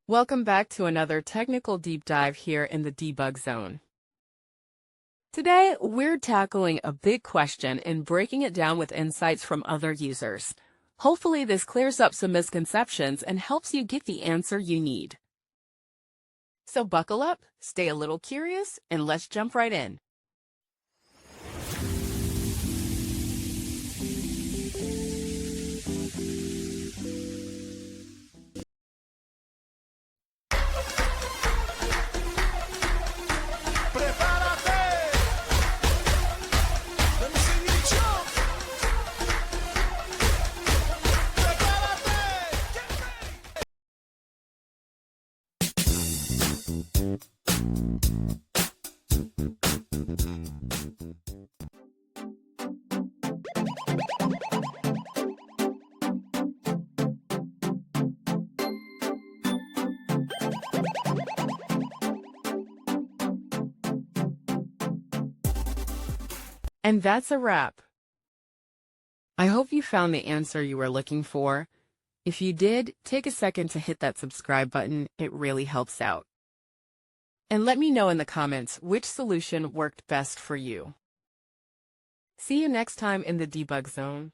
Welcome back to another technical deep dive here in the debug zone. Today, we're tackling a big question and breaking it down with insights from other users. Hopefully, this clears up some misconceptions and helps you get the answer you need. So buckle up, stay a little curious, and let's jump right in. And that's a wrap. I hope you found the answer you were looking for. If you did, take a second to hit that subscribe button. It really helps out. And let me know in the comments which solution worked best for you. See you next time in the debug zone.